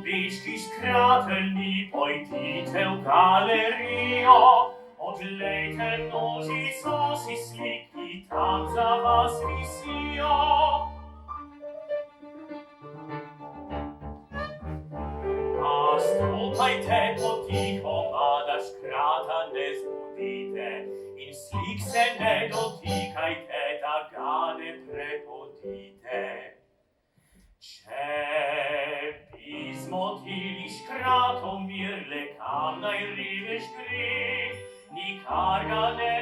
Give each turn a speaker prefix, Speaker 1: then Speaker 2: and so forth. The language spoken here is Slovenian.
Speaker 1: Bički škratelni, pojdite v galerijo, odlejte množico si slik, ki tam za vas visijo. Nastopajte potihoma, da škrata ne zbudite, in slik se ne dotikajte, da ga ne prepotite. Če bi zmotili škratom mirle, kam naj riveš gre, nikar ga ne